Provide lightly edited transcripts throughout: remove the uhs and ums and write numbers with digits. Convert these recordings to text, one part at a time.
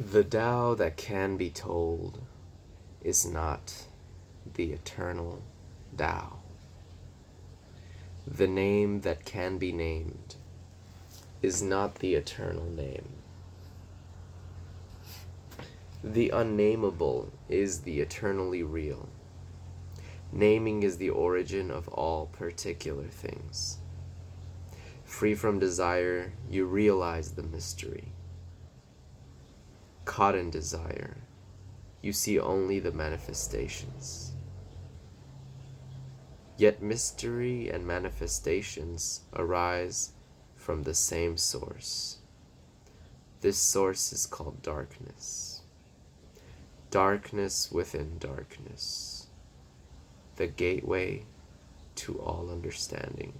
The Tao that can be told is not the eternal Tao. The name that can be named is not the eternal name. The unnameable is the eternally real. Naming is the origin of all particular things. Free from desire, you realize the mystery. Caught in desire, you see only the manifestations. Yet mystery and manifestations arise from the same source. This source is called darkness. Darkness within darkness. The gateway to all understanding.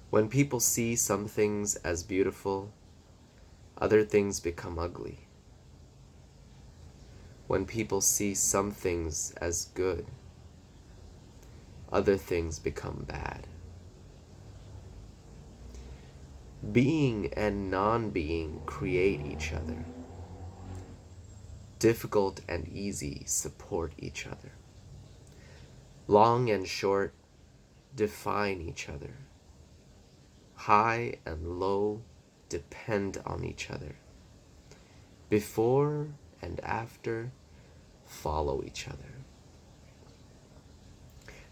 When people see some things as beautiful, other things become ugly. When people see some things as good, other things become bad. Being and non-being create each other. Difficult and easy support each other. Long and short define each other. High and low depend on each other. Before and after follow each other.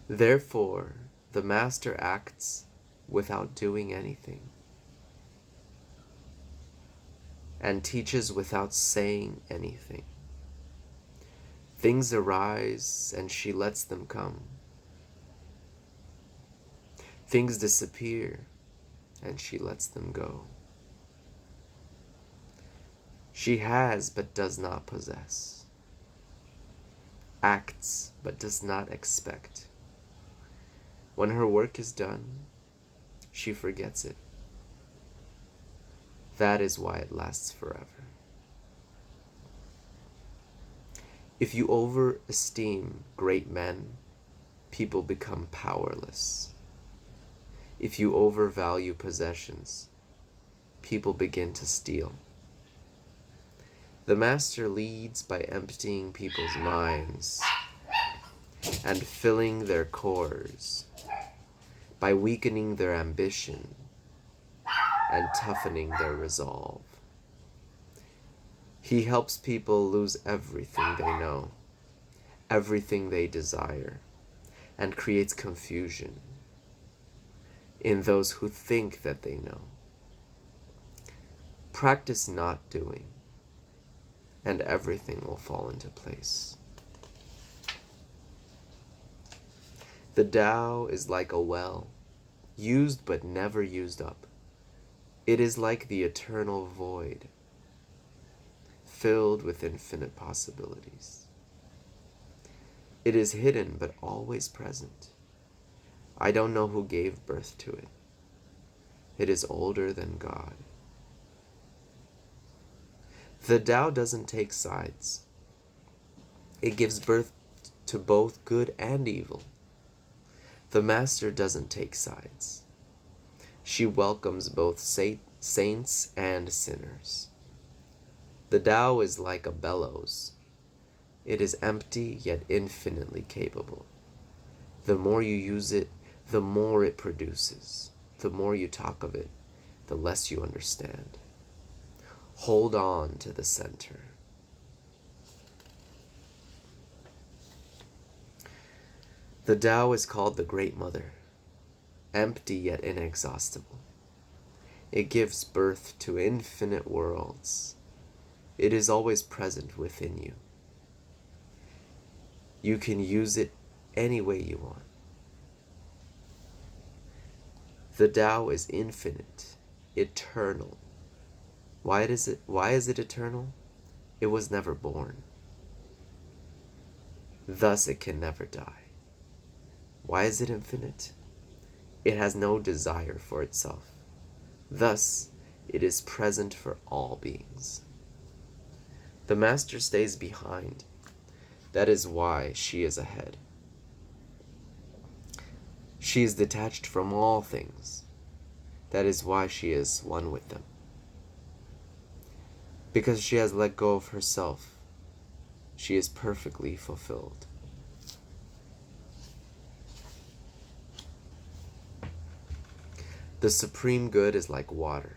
Therefore, the master acts without doing anything, and teaches without saying anything. Things arise and she lets them come. Things disappear and she lets them go. She has but does not possess. Acts but does not expect. When her work is done, she forgets it. That is why it lasts forever. If you overesteem great men, people become powerless. If you overvalue possessions, people begin to steal. The master leads by emptying people's minds and filling their cores, by weakening their ambition and toughening their resolve. He helps people lose everything they know, everything they desire, and creates confusion in those who think that they know. Practice not doing, and everything will fall into place. The Tao is like a well, used but never used up. It is like the eternal void, filled with infinite possibilities. It is hidden but always present. I don't know who gave birth to it. It is older than God. The Tao doesn't take sides. It gives birth to both good and evil. The Master doesn't take sides. She welcomes both saints and sinners. The Tao is like a bellows. It is empty yet infinitely capable. The more you use it, the more it produces. The more you talk of it, the less you understand. Hold on to the center. The Tao is called the Great Mother, empty yet inexhaustible. It gives birth to infinite worlds. It is always present within you. You can use it any way you want. The Tao is infinite, eternal. Why is it eternal? It was never born. Thus it can never die. Why is it infinite? It has no desire for itself. Thus, it is present for all beings. The Master stays behind. That is why she is ahead. She is detached from all things. That is why she is one with them. Because she has let go of herself, she is perfectly fulfilled. The supreme good is like water,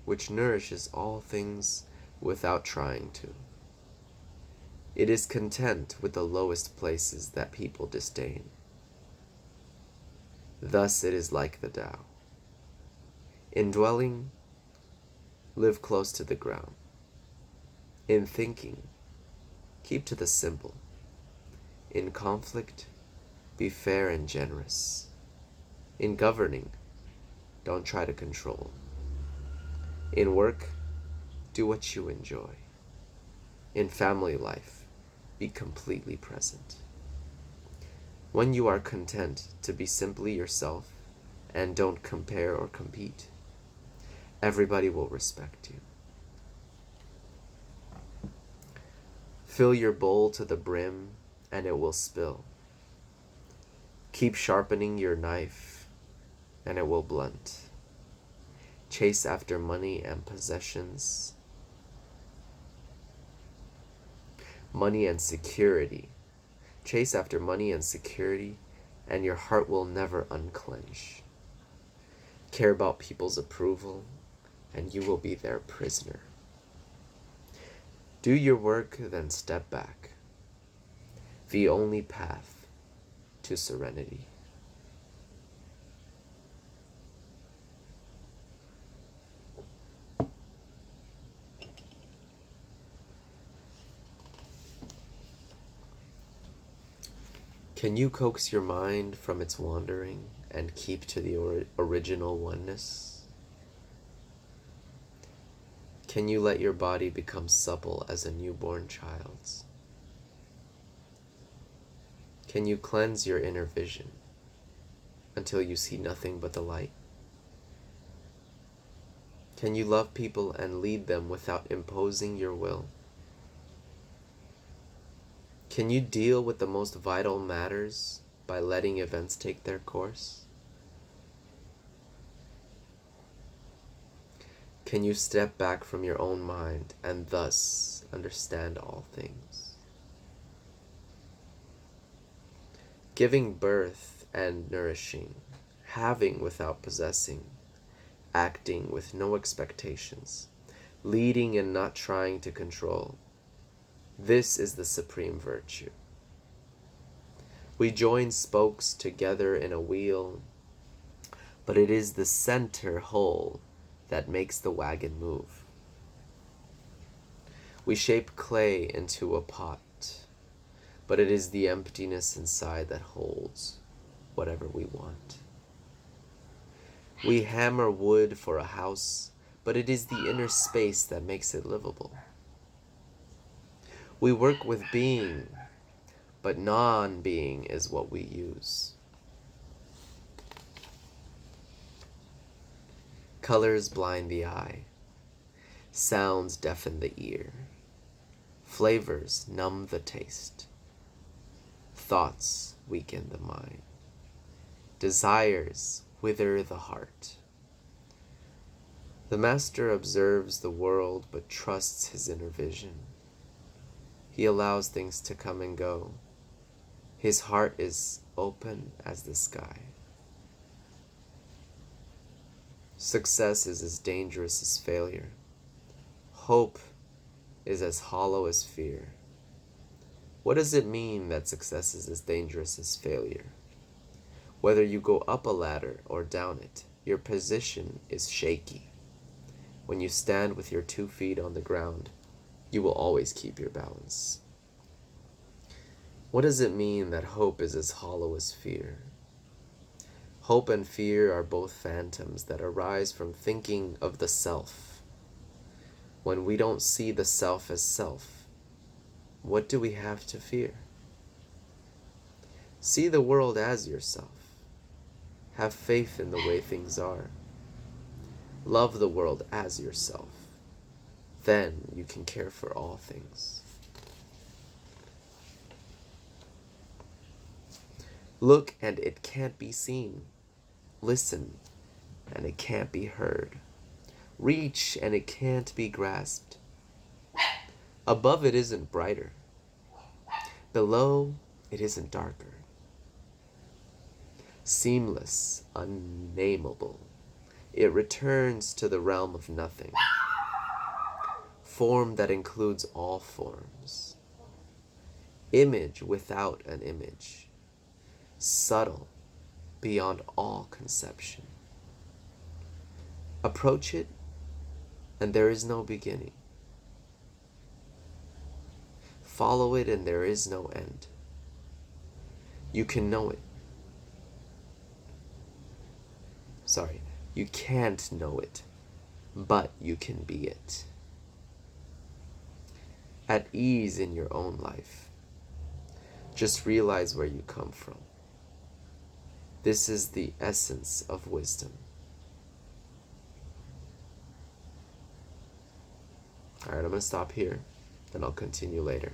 which nourishes all things without trying to. It is content with the lowest places that people disdain. Thus it is like the Tao. In dwelling, live close to the ground. In thinking, keep to the simple. In conflict, be fair and generous. In governing, don't try to control. In work, do what you enjoy. In family life, be completely present. When you are content to be simply yourself and don't compare or compete, everybody will respect you. Fill your bowl to the brim and it will spill. Keep sharpening your knife and it will blunt. Chase after money and possessions, money and security. Chase after money and security, and your heart will never unclench. Care about people's approval, and you will be their prisoner. Do your work, then step back. The only path to serenity. Can you coax your mind from its wandering and keep to the original oneness? Can you let your body become supple as a newborn child's? Can you cleanse your inner vision until you see nothing but the light? Can you love people and lead them without imposing your will? Can you deal with the most vital matters by letting events take their course? Can you step back from your own mind and thus understand all things? Giving birth and nourishing, having without possessing, acting with no expectations, leading and not trying to control. This is the supreme virtue. We join spokes together in a wheel, but it is the center whole that makes the wagon move. We shape clay into a pot, but it is the emptiness inside that holds whatever we want. We hammer wood for a house, but it is the inner space that makes it livable. We work with being, but non-being is what we use. Colors blind the eye, sounds deafen the ear, flavors numb the taste, thoughts weaken the mind, desires wither the heart. The master observes the world but trusts his inner vision. He allows things to come and go. His heart is open as the sky. Success is as dangerous as failure. Hope is as hollow as fear. What does it mean that success is as dangerous as failure? Whether you go up a ladder or down it, your position is shaky. When you stand with your 2 feet on the ground, you will always keep your balance. What does it mean that hope is as hollow as fear? Hope and fear are both phantoms that arise from thinking of the self. When we don't see the self as self, what do we have to fear? See the world as yourself. Have faith in the way things are. Love the world as yourself. Then you can care for all things. Look and it can't be seen. Listen and it can't be heard. Reach and it can't be grasped. Above it isn't brighter. Below it isn't darker. Seamless, unnameable, it returns to the realm of nothing. Form that includes all forms. Image without an image. Subtle beyond all conception. Approach it, and there is no beginning. Follow it, and there is no end. You can know it. Sorry, you can't know it, but you can be it. At ease in your own life. Just realize where you come from. This is the essence of wisdom. Alright, I'm going to stop here, and I'll continue later.